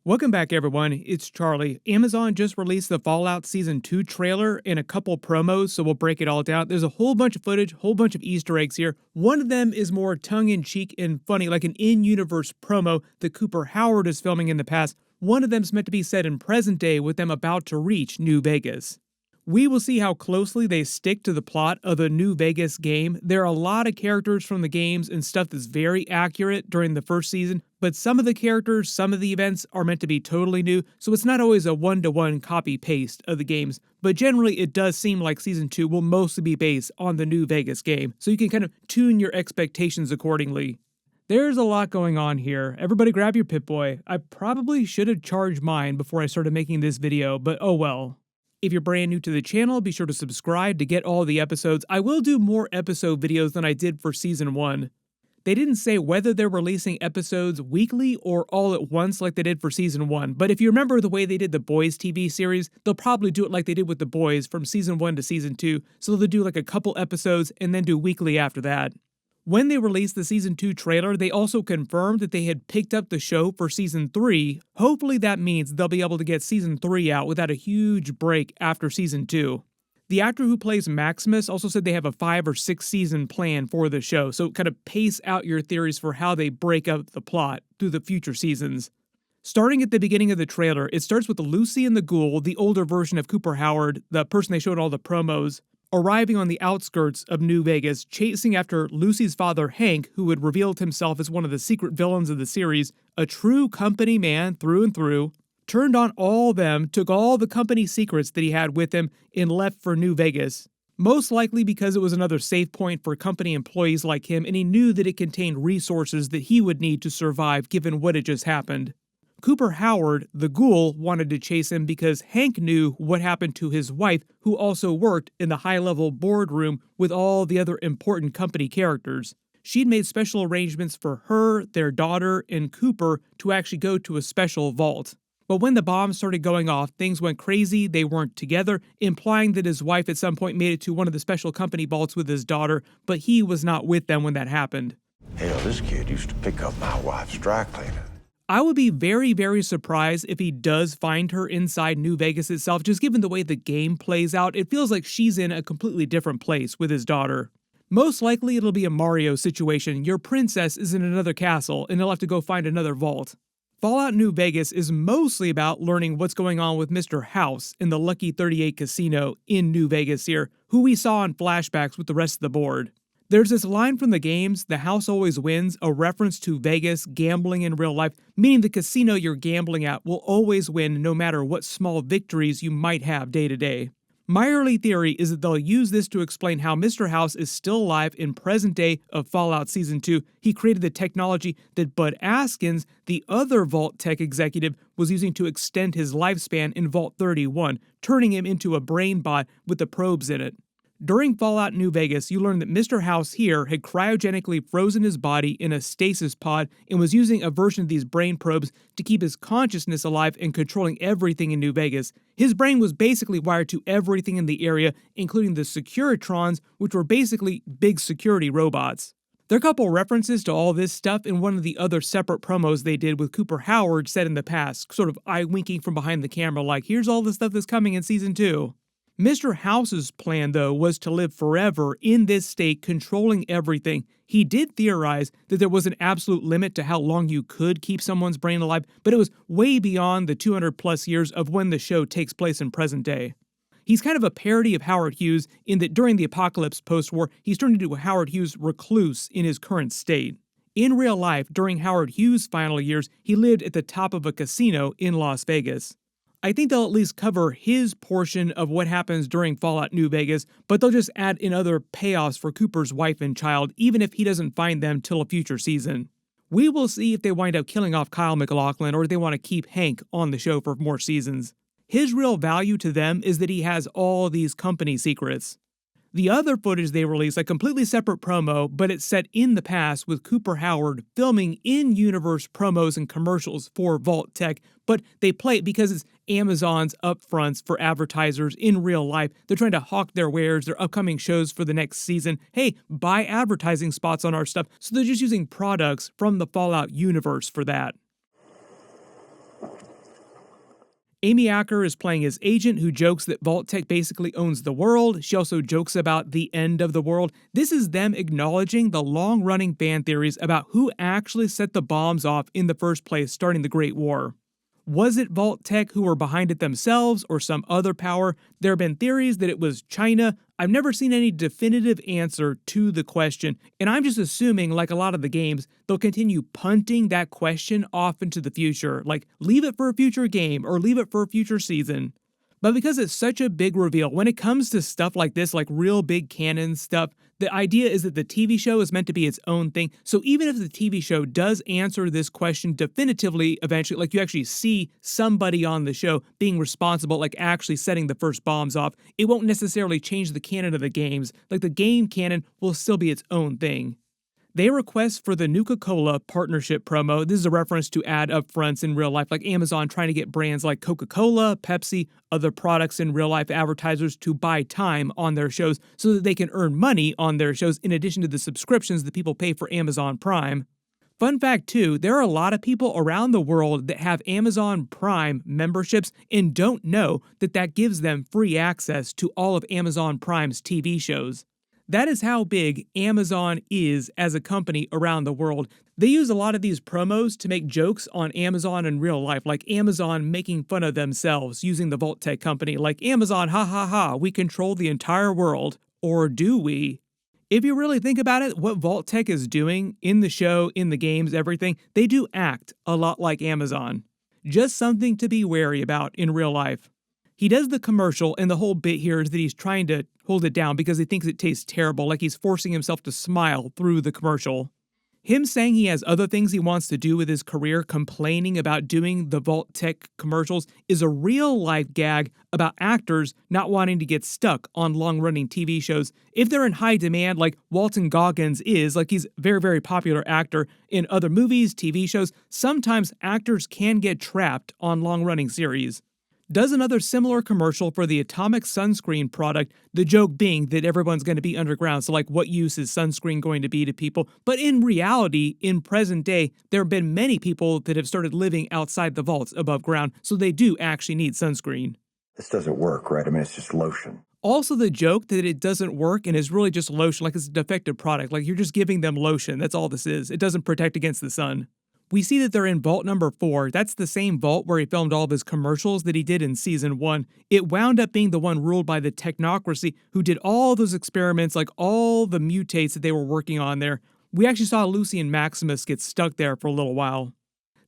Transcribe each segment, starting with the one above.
Welcome back, everyone. It's Charlie. Amazon just released the Fallout Season 2 trailer and a couple promos, so we'll break it all down. There's a whole bunch of footage, whole bunch of Easter eggs here. One of them is more tongue-in-cheek and funny, like an in-universe promo that Cooper Howard is filming in the past. One of them's meant to be set in present day with them about to reach New Vegas. We will see how closely they stick to the plot of the New Vegas game. There are a lot of characters from the games and stuff that's very accurate during the first season, but some of the characters, some of the events are meant to be totally new, so it's not always a one-to-one copy-paste of the games, but generally it does seem like Season 2 will mostly be based on the New Vegas game, so you can kind of tune your expectations accordingly. There's a lot going on here. Everybody grab your Pip-Boy. I probably should have charged mine before I started making this video, but oh well. If you're brand new to the channel, be sure to subscribe to get all the episodes. I will do more episode videos than I did for Season 1. They didn't say whether they're releasing episodes weekly or all at once like they did for Season 1, but if you remember the way they did the Boys TV series, they'll probably do it like they did with the Boys from Season 1 to Season 2, so they'll do like a couple episodes and then do weekly after that. When they released the Season 2 trailer, they also confirmed that they had picked up the show for Season 3. Hopefully that means they'll be able to get Season 3 out without a huge break after Season 2. The actor who plays Maximus also said they have a 5 or 6 season plan for the show, so kind of pace out your theories for how they break up the plot through the future seasons. Starting at the beginning of the trailer, it starts with Lucy and the Ghoul, the older version of Cooper Howard, the person they showed all the promos, arriving on the outskirts of New Vegas, chasing after Lucy's father Hank, who had revealed himself as one of the secret villains of the series, a true company man through and through, turned on all of them, took all the company secrets that he had with him, and left for New Vegas. Most likely because it was another safe point for company employees like him, and he knew that it contained resources that he would need to survive given what had just happened. Cooper Howard, the Ghoul, wanted to chase him because Hank knew what happened to his wife, who also worked in the high-level boardroom with all the other important company characters. She'd made special arrangements for her, their daughter, and Cooper to actually go to a special vault. But when the bombs started going off, things went crazy, they weren't together, implying that his wife at some point made it to one of the special company vaults with his daughter, but he was not with them when that happened. Hell, this kid used to pick up my wife's dry cleaning. I would be very, very surprised if he does find her inside New Vegas itself, just given the way the game plays out. It feels like she's in a completely different place with his daughter. Most likely it'll be a Mario situation. Your princess is in another castle, and he'll have to go find another vault. Fallout New Vegas is mostly about learning what's going on with Mr. House in the Lucky 38 casino in New Vegas here, who we saw in flashbacks with the rest of the board. There's this line from the games, "The house always wins," a reference to Vegas gambling in real life, meaning the casino you're gambling at will always win no matter what small victories you might have day to day. My early theory is that they'll use this to explain how Mr. House is still alive in present day of Fallout Season 2. He created the technology that Bud Askins, the other Vault Tech executive, was using to extend his lifespan in Vault 31, turning him into a brain bot with the probes in it. During Fallout New Vegas, you learn that Mr. House here had cryogenically frozen his body in a stasis pod and was using a version of these brain probes to keep his consciousness alive and controlling everything in New Vegas. His brain was basically wired to everything in the area, including the Securitrons, which were basically big security robots. There are a couple references to all this stuff in one of the other separate promos they did with Cooper Howard set in the past, sort of eye-winking from behind the camera like, here's all the stuff that's coming in Season 2. Mr. House's plan, though, was to live forever in this state, controlling everything. He did theorize that there was an absolute limit to how long you could keep someone's brain alive, but it was way beyond the 200 plus years of when the show takes place in present day. He's kind of a parody of Howard Hughes in that during the apocalypse post-war, he's turned into a Howard Hughes recluse in his current state. In real life, during Howard Hughes' final years, he lived at the top of a casino in Las Vegas. I think they'll at least cover his portion of what happens during Fallout New Vegas, but they'll just add in other payoffs for Cooper's wife and child, even if he doesn't find them till a future season. We will see if they wind up killing off Kyle MacLachlan or if they want to keep Hank on the show for more seasons. His real value to them is that he has all these company secrets. The other footage they released, a completely separate promo, but it's set in the past with Cooper Howard filming in-universe promos and commercials for Vault Tech, but they play it because it's Amazon's upfronts for advertisers in real life. They're trying to hawk their wares, their upcoming shows for the next season. Hey, buy advertising spots on our stuff. So they're just using products from the Fallout universe for that. Amy Acker is playing his agent who jokes that Vault-Tec basically owns the world. She also jokes about the end of the world. This is them acknowledging the long-running fan theories about who actually set the bombs off in the first place, starting the Great War. Was it Vault-Tec who were behind it themselves or some other power? There have been theories that it was China. I've never seen any definitive answer to the question, and I'm just assuming, like a lot of the games, they'll continue punting that question off into the future, like leave it for a future game or leave it for a future season. But because it's such a big reveal, when it comes to stuff like this, like real big canon stuff, the idea is that the TV show is meant to be its own thing. So even if the TV show does answer this question definitively eventually, like you actually see somebody on the show being responsible, like actually setting the first bombs off, it won't necessarily change the canon of the games. Like the game canon will still be its own thing. They request for the Nuka-Cola partnership promo. This is a reference to ad upfronts in real life, like Amazon trying to get brands like Coca-Cola, Pepsi, other products in real life advertisers to buy time on their shows so that they can earn money on their shows in addition to the subscriptions that people pay for Amazon Prime. Fun fact too, there are a lot of people around the world that have Amazon Prime memberships and don't know that that gives them free access to all of Amazon Prime's TV shows. That is how big Amazon is as a company around the world. They use a lot of these promos to make jokes on Amazon in real life, like Amazon making fun of themselves using the Vault-Tec company, like Amazon, ha ha ha, we control the entire world. Or do we? If you really think about it, what Vault-Tec is doing in the show, in the games, everything, they do act a lot like Amazon. Just something to be wary about in real life. He does the commercial, and the whole bit here is that he's trying to hold it down because he thinks it tastes terrible, like he's forcing himself to smile through the commercial. Him saying he has other things he wants to do with his career, complaining about doing the Vault-Tec commercials, is a real-life gag about actors not wanting to get stuck on long-running TV shows. If they're in high demand, like Walton Goggins is, like he's a very, very popular actor in other movies, TV shows, sometimes actors can get trapped on long-running series. Does another similar commercial for the Atomic sunscreen product, the joke being that everyone's going to be underground, so like what use is sunscreen going to be to people? But in reality, in present day, there have been many people that have started living outside the vaults above ground, so they do actually need sunscreen. This doesn't work, right? I mean, it's just lotion. Also the joke that it doesn't work and is really just lotion, like it's a defective product, like you're just giving them lotion, that's all this is. It doesn't protect against the sun. We see that they're in vault number 4. That's the same vault where he filmed all of his commercials that he did in season 1. It wound up being the one ruled by the technocracy who did all those experiments, like all the mutates that they were working on there. We actually saw Lucy and Maximus get stuck there for a little while.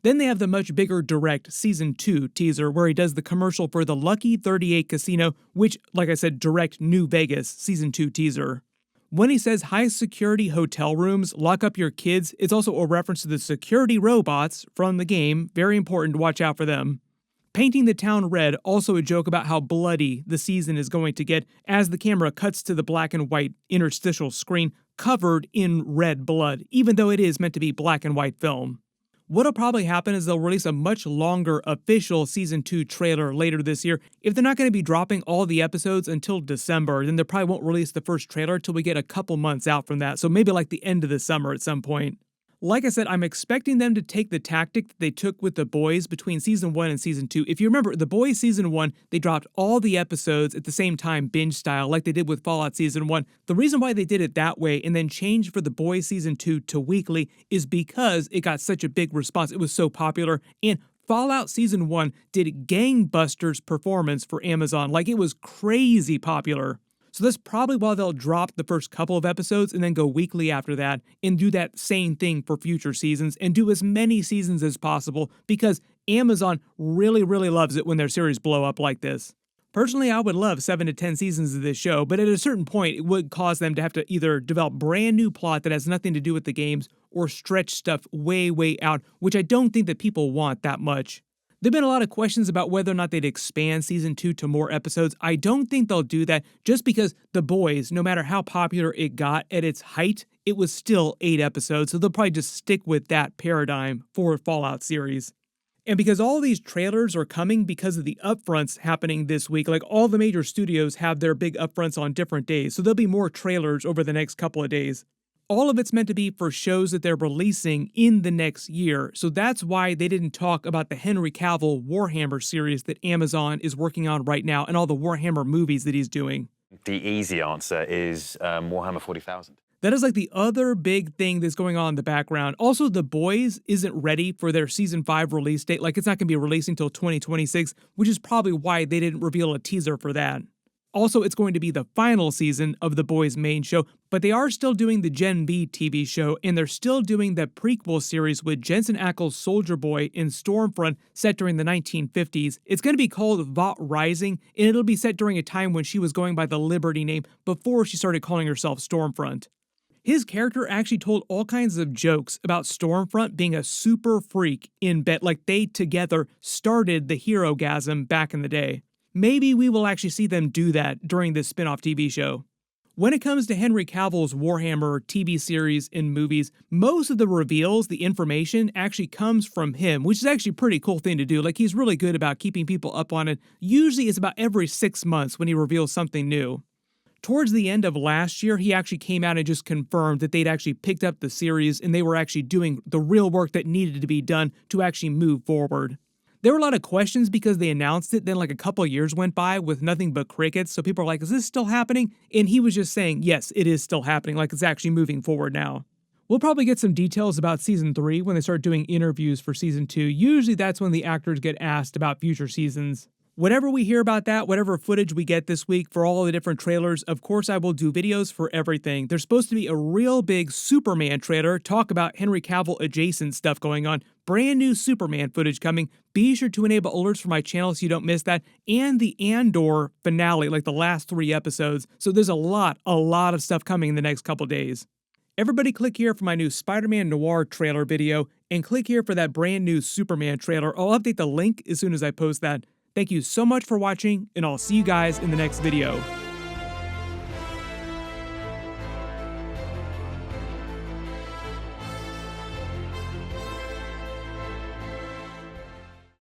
Then they have the much bigger direct season 2 teaser where he does the commercial for the Lucky 38 Casino, which, like I said, direct New Vegas season 2 teaser. When he says high security hotel rooms, lock up your kids, it's also a reference to the security robots from the game, very important to watch out for them. Painting the town red, also a joke about how bloody the season is going to get as the camera cuts to the black and white interstitial screen covered in red blood, even though it is meant to be black and white film. What'll probably happen is they'll release a much longer official Season 2 trailer later this year. If they're not going to be dropping all the episodes until December, then they probably won't release the first trailer till we get a couple months out from that, so maybe like the end of the summer at some point. Like I said, I'm expecting them to take the tactic that they took with The Boys between Season 1 and Season 2. If you remember, The Boys Season 1, they dropped all the episodes at the same time, binge style, like they did with Fallout Season 1. The reason why they did it that way and then changed for The Boys Season 2 to weekly is because it got such a big response. It was so popular, and Fallout Season 1 did gangbusters performance for Amazon. Like, it was crazy popular. So that's probably why they'll drop the first couple of episodes and then go weekly after that and do that same thing for future seasons and do as many seasons as possible because Amazon really, really loves it when their series blow up like this. Personally, I would love 7 to 10 seasons of this show, but at a certain point, it would cause them to have to either develop brand new plot that has nothing to do with the games or stretch stuff way, way out, which I don't think that people want that much. There have been a lot of questions about whether or not they'd expand Season 2 to more episodes. I don't think they'll do that just because The Boys, no matter how popular it got at its height, it was still 8 episodes, so they'll probably just stick with that paradigm for Fallout series. And because all these trailers are coming because of the upfronts happening this week, like all the major studios have their big upfronts on different days, so there'll be more trailers over the next couple of days. All of it's meant to be for shows that they're releasing in the next year, so that's why they didn't talk about the Henry Cavill Warhammer series that Amazon is working on right now and all the Warhammer movies that he's doing. The easy answer is Warhammer 40,000. That is like the other big thing that's going on in the background. Also, The Boys isn't ready for their Season 5 release date. Like, it's not going to be releasing until 2026, which is probably why they didn't reveal a teaser for that. Also, it's going to be the final season of The Boys' main show, but they are still doing the Gen B TV show, and they're still doing the prequel series with Jensen Ackles' Soldier Boy in Stormfront set during the 1950s. It's going to be called Vought Rising, and it'll be set during a time when she was going by the Liberty name before she started calling herself Stormfront. His character actually told all kinds of jokes about Stormfront being a super freak in bed, like they together started the hero-gasm back in the day. Maybe we will actually see them do that during this spin-off TV show. When it comes to Henry Cavill's Warhammer TV series and movies, most of the reveals, the information, actually comes from him, which is actually a pretty cool thing to do. Like, he's really good about keeping people up on it. Usually it's about every 6 months when he reveals something new. Towards the end of last year, he actually came out and just confirmed that they'd actually picked up the series and they were actually doing the real work that needed to be done to actually move forward. There were a lot of questions because they announced it, then like a couple of years went by with nothing but crickets, so people are like, is this still happening? And he was just saying, yes, it is still happening, like it's actually moving forward now. We'll probably get some details about Season 3 when they start doing interviews for Season 2. Usually that's when the actors get asked about future seasons. Whatever we hear about that, whatever footage we get this week for all the different trailers, of course I will do videos for everything. There's supposed to be a real big Superman trailer, talk about Henry Cavill adjacent stuff going on, brand new Superman footage coming. Be sure to enable alerts for my channel so you don't miss that, and the Andor finale, like the last 3 episodes. So there's a lot of stuff coming in the next couple days. Everybody click here for my new Spider-Man Noir trailer video, and click here for that brand new Superman trailer. I'll update the link as soon as I post that. Thank you so much for watching, and I'll see you guys in the next video.